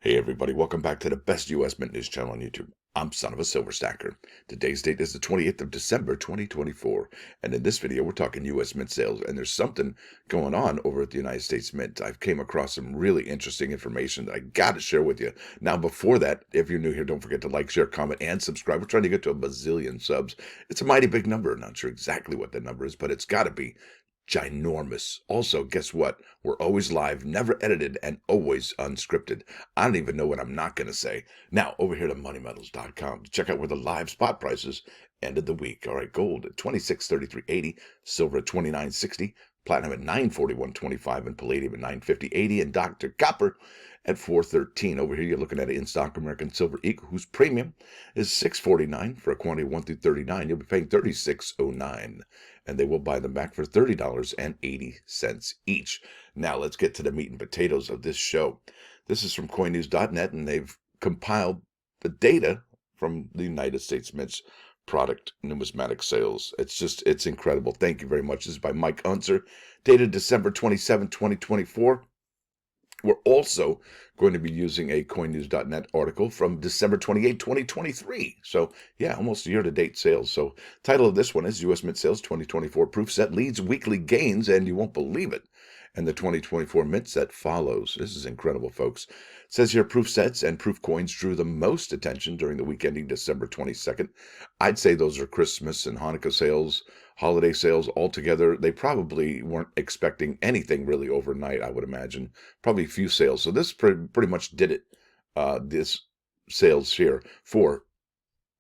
Hey everybody, welcome back to the best US Mint News channel on YouTube. I'm Son of a Silver Stacker. Today's date is the 28th of December, 2024. And in this video, we're talking US Mint sales. And there's something going on over at the United States Mint. I've came across some really interesting information that I got to share with you. Now, before that, if you're new here, don't forget to like, share, comment, and subscribe. We're trying to get to a bazillion subs. It's a mighty big number. Not sure exactly what that number is, but it's got to be ginormous. Also, guess what? We're always live, never edited, and always unscripted. I don't even know what I'm not going to say. Now, over here to moneymetals.com to check out where the live spot prices ended the week. All right, gold at 26.3380, silver at 29.60, platinum at 941.25, and palladium at 950.80, and Dr. Copper at 413. Over here, you're looking at an in-stock American Silver Eagle, whose premium is $6.49 for a quantity of 1 through 39. You'll be paying $36.09, and they will buy them back for $30.80 each. Now, let's get to the meat and potatoes of this show. This is from coinnews.net, and they've compiled the data from the United States Mint's product numismatic sales. It's incredible. Thank you very much. This is by Mike Unser, dated December 27, 2024. We're also going to be using a coinnews.net article from December 28, 2023. So, yeah, almost year-to-date sales. So, title of this one is U.S. Mint Sales 2024 Proof Set Leads Weekly Gains, and you won't believe it. And the 2024 Mint Set follows. This is incredible, folks. It says here, proof sets and proof coins drew the most attention during the week ending December 22nd. I'd say those are Christmas and Hanukkah sales, holiday sales altogether. They probably weren't expecting anything really overnight, I would imagine. Probably a few sales. So this pretty much did it, this sales here for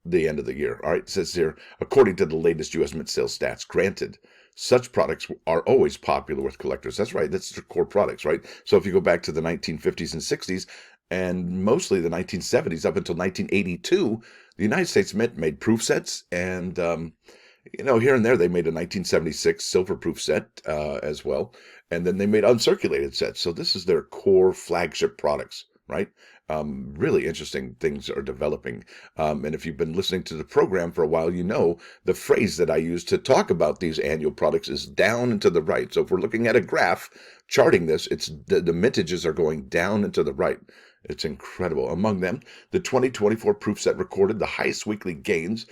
the end of the year. All right, it says here, according to the latest U.S. Mint sales stats, granted, such products are always popular with collectors. That's right. That's their core products, right? So if you go back to the 1950s and 60s, and mostly the 1970s up until 1982, the United States Mint made proof sets, and here and there they made a 1976 silver proof set as well, and then they made uncirculated sets. So this is their core flagship products, right? Really interesting things are developing. And if you've been listening to the program for a while, you know the phrase that I use to talk about these annual products is down and to the right. So if we're looking at a graph charting this, it's the mintages are going down and to the right. It's incredible. Among them, the 2024 proof set recorded the highest weekly gains.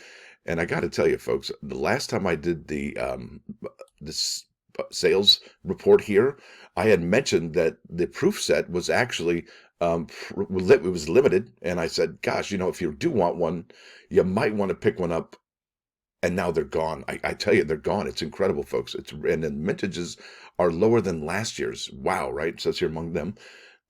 And I got to tell you, folks, the last time I did the this sales report here, I had mentioned that the proof set was actually it was limited, and I said, gosh, if you do want one, you might want to pick one up. And now they're gone. I tell you, they're gone. It's incredible, folks. And the mintages are lower than last year's. Wow, right? It says here among them,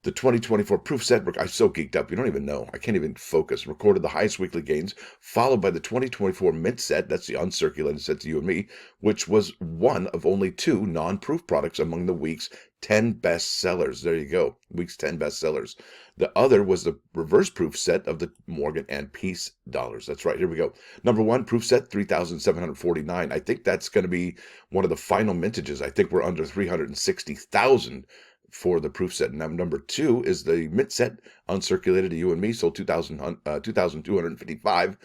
the 2024 proof set, I'm so geeked up, you don't even know. I can't even focus. Recorded the highest weekly gains, followed by the 2024 mint set, that's the uncirculated set to you and me, which was one of only two non-proof products among the week's 10 best sellers. There you go, week's 10 best sellers. The other was the reverse proof set of the Morgan and Peace dollars. That's right, here we go. Number one, proof set, 3,749. I think that's going to be one of the final mintages. I think we're under 360,000 for the proof set. Number two is the mint set, uncirculated to you and me, sold 2,255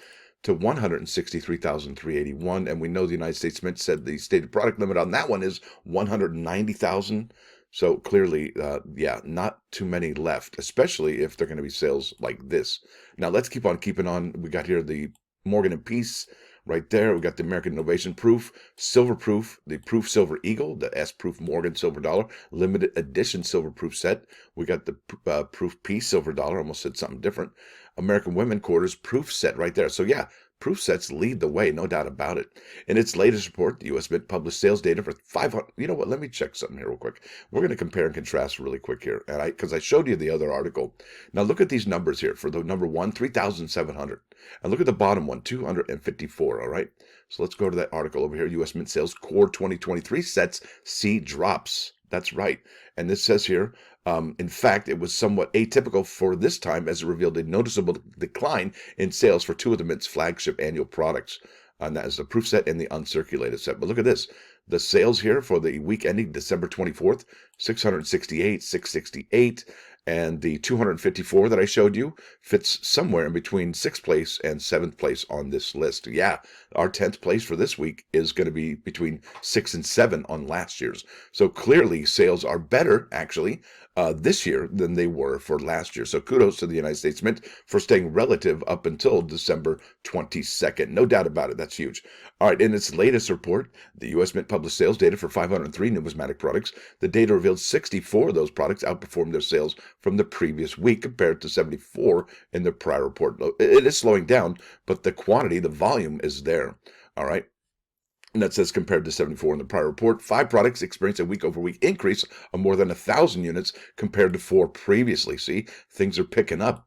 to 163,381. And we know the United States Mint said the stated product limit on that one is 190,000. So clearly, not too many left, especially if they're going to be sales like this. Now let's keep on keeping on. We got here the Morgan and Peace. Right there, we got the American Innovation Proof, Silver Proof, the Proof Silver Eagle, the S Proof Morgan Silver Dollar, limited edition Silver Proof set. We got the Proof Peace Silver Dollar, almost said something different. American Women Quarters Proof set right there. So yeah, proof sets lead the way, no doubt about it. In its latest report, the U.S. Mint published sales data for 500. You know what? Let me check something here real quick. We're going to compare and contrast really quick here, and because I showed you the other article. Now look at these numbers here. For the number one, 3,700, and look at the bottom one, 254. All right. So let's go to that article over here. U.S. Mint sales core 2023 sets see drops. That's right. And this says here, in fact, it was somewhat atypical for this time as it revealed a noticeable decline in sales for two of the Mint's flagship annual products. And that is the proof set and the uncirculated set. But look at this. The sales here for the week ending December 24th, 668, 668, and the 254 that I showed you fits somewhere in between 6th place and 7th place on this list. Yeah, our 10th place for this week is going to be between 6 and 7 on last year's. So clearly sales are better, actually, this year than they were for last year. So kudos to the United States Mint for staying relative up until December 22nd. No doubt about it. That's huge. All right. In its latest report, the U.S. Mint published sales data for 503 numismatic products. The data revealed 64 of those products outperformed their sales from the previous week compared to 74 in the prior report. It is slowing down, but the quantity, the volume is there. All right. And that says compared to 74 in the prior report, 5 products experienced a week-over-week increase of more than 1,000 units compared to 4 previously. See, things are picking up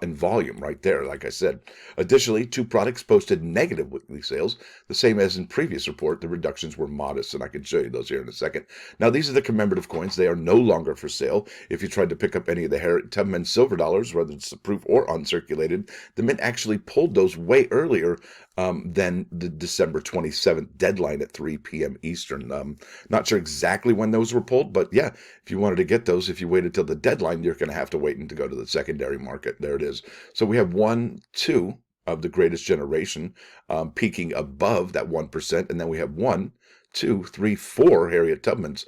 in volume right there, like I said. Additionally, 2 products posted negative weekly sales, the same as in previous report. The reductions were modest, and I can show you those here in a second. Now, these are the commemorative coins. They are no longer for sale. If you tried to pick up any of the Tubman silver dollars, whether it's the proof or uncirculated, the Mint actually pulled those way earlier than the December 27th deadline at 3 p.m. Eastern. Not sure exactly when those were pulled, but yeah, if you wanted to get those, if you waited till the deadline, you're going to have to wait and to go to the secondary market. There it is. So we have 1, 2 of the greatest generation peaking above that 1%, and then we have 1, 2, 3, 4 Harriet Tubmans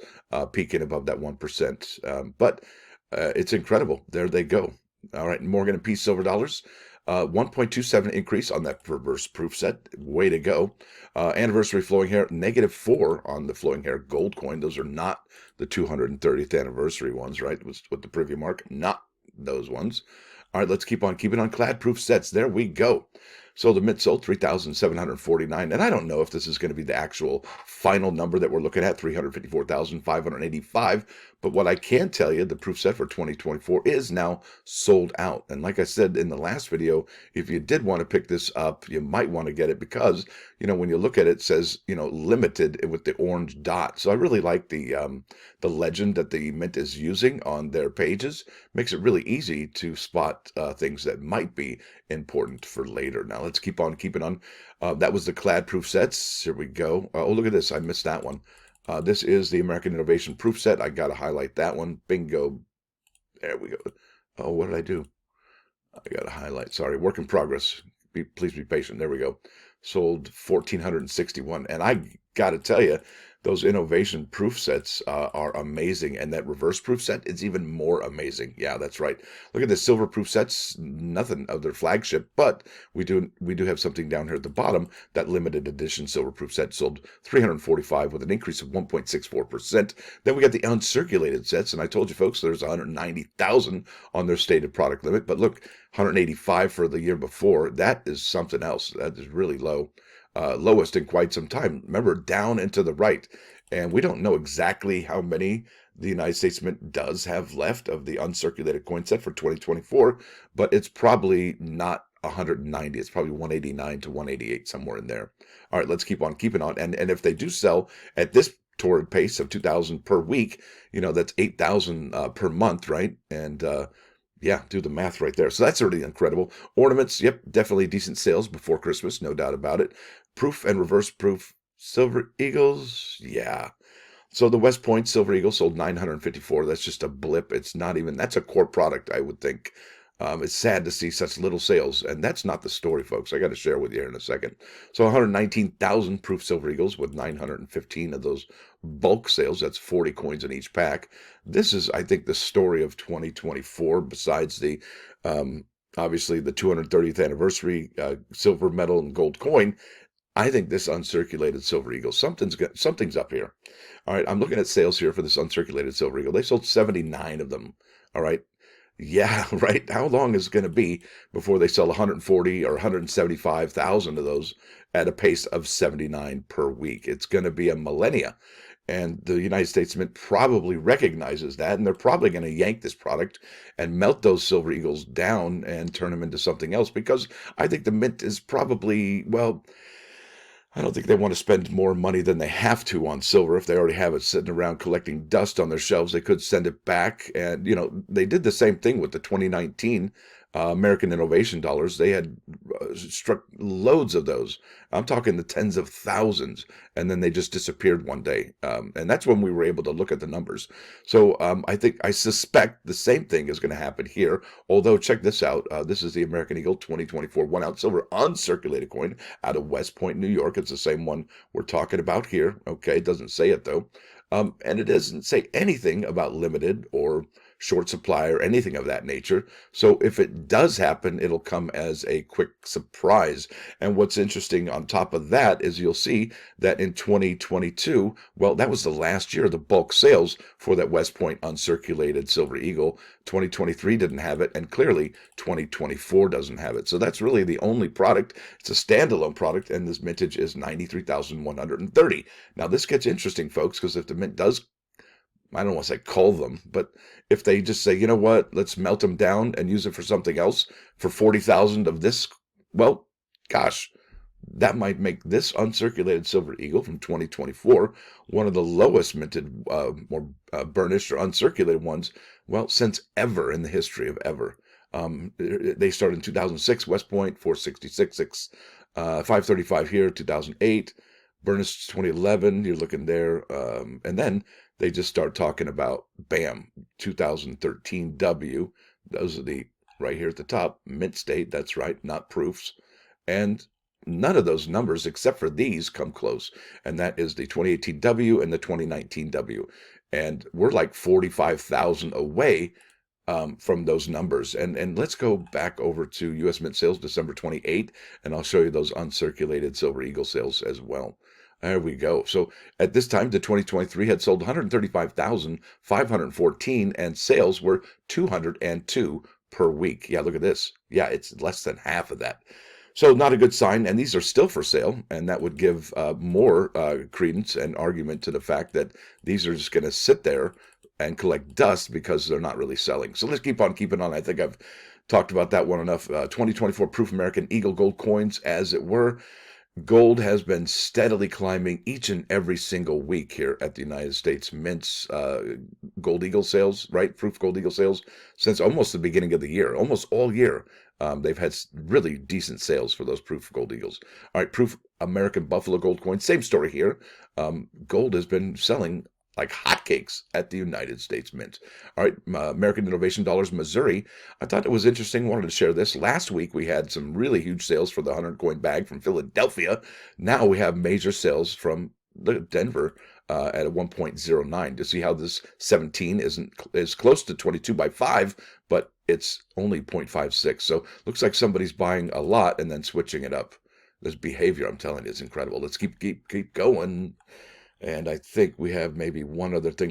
peaking above that 1%. But it's incredible. There they go. All right, Morgan and Peace silver dollars. 1.27 increase on that reverse proof set. Way to go. Anniversary flowing hair, -4 on the flowing hair gold coin. Those are not the 230th anniversary ones, right? With the preview mark, not those ones. All right, let's keep on keeping on clad proof sets. There we go. So the Mint sold 3,749, and I don't know if this is going to be the actual final number that we're looking at, 354,585, but what I can tell you, the proof set for 2024 is now sold out. And like I said in the last video, if you did want to pick this up, you might want to get it because, when you look at it, it says, limited with the orange dot. So I really like the legend that the Mint is using on their pages. Makes it really easy to spot things that might be important for later. Now let's keep on keeping on. That was the clad proof sets. Here we go. Oh, look at this. I missed that one. This is the American Innovation proof set. I got to highlight that one. Bingo. There we go. Oh, what did I do? I got to highlight. Sorry. Work in progress. Please be patient. There we go. Sold 1,461. And I got to tell you, those innovation proof sets are amazing. And that reverse proof set is even more amazing. Yeah, that's right. Look at the silver proof sets. Nothing of their flagship, but we do have something down here at the bottom. That limited edition silver proof set sold 345 with an increase of 1.64%. Then we got the uncirculated sets. And I told you folks, there's 190,000 on their stated product limit. But look, 185 for the year before. That is something else. That is really low. Lowest in quite some time. Remember, down and to the right. And we don't know exactly how many the United States Mint does have left of the uncirculated coin set for 2024, but it's probably not 190. It's probably 189 to 188, somewhere in there. All right, let's keep on keeping on. And if they do sell at this torrid pace of 2,000 per week, that's 8,000 per month, right? And yeah, do the math right there. So that's already incredible. Ornaments, yep, definitely decent sales before Christmas, no doubt about it. Proof and reverse proof silver eagles, yeah. So the West Point Silver Eagle sold 954. That's just a blip. It's not even, that's a core product, I would think. It's sad to see such little sales, and that's not the story, folks. I got to share with you here in a second. So 119,000 proof Silver Eagles with 915 of those bulk sales. That's 40 coins in each pack. This is, I think, the story of 2024, besides the, obviously, the 230th anniversary silver medal and gold coin. I think this uncirculated Silver Eagle, something's up here. All right, I'm looking at sales here for this uncirculated Silver Eagle. They sold 79 of them. All right. Yeah, right. How long is it going to be before they sell 140 or 175,000 of those at a pace of 79 per week? It's going to be a millennia. And the United States Mint probably recognizes that, and they're probably going to yank this product and melt those Silver Eagles down and turn them into something else, because I think the Mint is probably, well, I don't think they want to spend more money than they have to on silver. If they already have it sitting around collecting dust on their shelves, they could send it back. And, they did the same thing with the 2019 American Innovation dollars. They had struck loads of those. I'm talking the tens of thousands, and then they just disappeared one day. And that's when we were able to look at the numbers. So I suspect the same thing is going to happen here. Although, check this out. This is the American Eagle 2024 1-ounce silver uncirculated coin out of West Point, New York. It's the same one we're talking about here. Okay, it doesn't say it though. And it doesn't say anything about limited or short supply or anything of that nature. So if it does happen, it'll come as a quick surprise. And what's interesting on top of that is you'll see that in 2022, well, that was the last year of the bulk sales for that West Point uncirculated Silver Eagle. 2023 didn't have it, and clearly 2024 doesn't have it. So that's really the only product. It's a standalone product, and this mintage is 93,130. Now, this gets interesting, folks, because if the mint does, I don't want to say cull them, but if they just say, you know what, let's melt them down and use it for something else for 40,000 of this, well, gosh, that might make this uncirculated Silver Eagle from 2024 one of the lowest minted, more burnished or uncirculated ones, well, since ever in the history of ever. They started in 2006, West Point, 466, 535 here, 2008, burnished 2011, you're looking there, and then they just start talking about, bam, 2013 W. Those are the, right here at the top, mint state, that's right, not proofs. And none of those numbers, except for these, come close. And that is the 2018 W and the 2019 W. And we're like 45,000 away from those numbers. And let's go back over to U.S. Mint sales, December 28, and I'll show you those uncirculated Silver Eagle sales as well. There we go. So at this time, the 2023 had sold 135,514, and sales were 202 per week. Yeah, look at this. Yeah, it's less than half of that. So not a good sign, and these are still for sale, and that would give more credence and argument to the fact that these are just going to sit there and collect dust because they're not really selling. So let's keep on keeping on. I think I've talked about that one enough. 2024 Proof American Eagle gold coins, as it were. Gold has been steadily climbing each and every single week here at the United States Mint's Gold Eagle sales, right? Proof Gold Eagle sales since almost the beginning of the year, almost all year. They've had really decent sales for those Proof Gold Eagles. All right, Proof American Buffalo Gold coin, same story here. Gold has been selling like hotcakes at the United States Mint. All right, American Innovation Dollars, Missouri. I thought it was interesting. Wanted to share this. Last week, we had some really huge sales for the 100-coin bag from Philadelphia. Now we have major sales from Denver at a 1.09. To see how this 17 is close to 22 by 5, but it's only 0.56. So looks like somebody's buying a lot and then switching it up. This behavior, I'm telling you, is incredible. Let's keep going. And I think we have maybe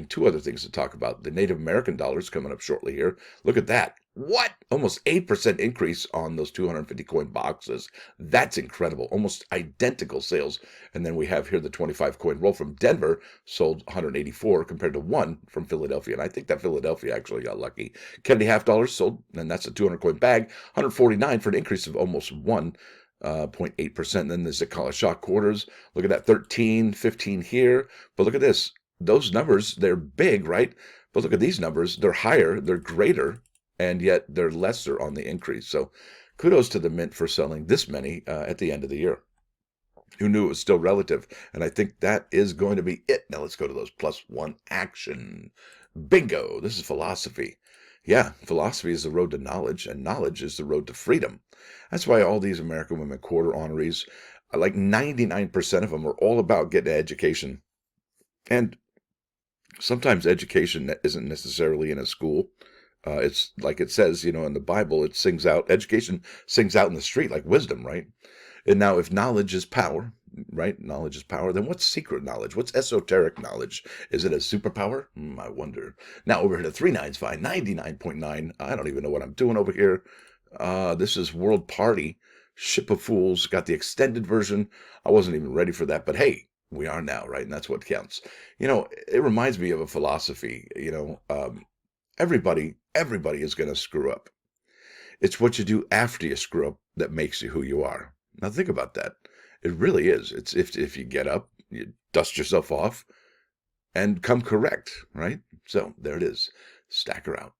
two other things to talk about. The Native American dollars coming up shortly here. Look at that. What? Almost 8% increase on those 250 coin boxes. That's incredible. Almost identical sales. And then we have here the 25 coin roll from Denver, sold 184 compared to 1 from Philadelphia. And I think that Philadelphia actually got lucky. Kennedy half dollars sold, and that's a 200 coin bag, 149 for an increase of almost 0.8%. Then there's the college shot quarters. Look at that, 13, 15 here. But look at this. Those numbers, they're big, right? But look at these numbers. They're higher, they're greater, and yet they're lesser on the increase. So kudos to the Mint for selling this many at the end of the year. Who knew it was still relative? And I think that is going to be it. Now let's go to those +1 action. Bingo. This is philosophy. Yeah, philosophy is the road to knowledge, and knowledge is the road to freedom. That's why all these American Women Quarter honorees, like 99% of them, are all about getting an education. And sometimes education isn't necessarily in a school. It's like it says, in the Bible, education sings out in the street like wisdom, right? And now if knowledge is power, right? Knowledge is power. Then what's secret knowledge? What's esoteric knowledge? Is it a superpower? I wonder. Now over here to 39's fine, 99.9. I don't even know what I'm doing over here. This is World Party. Ship of Fools. Got the extended version. I wasn't even ready for that, but hey, we are now, right? And that's what counts. It reminds me of a philosophy. Everybody is going to screw up. It's what you do after you screw up that makes you who you are. Now think about that. It really is. It's if you get up, you dust yourself off, and come correct, right? So there it is. Stacker out.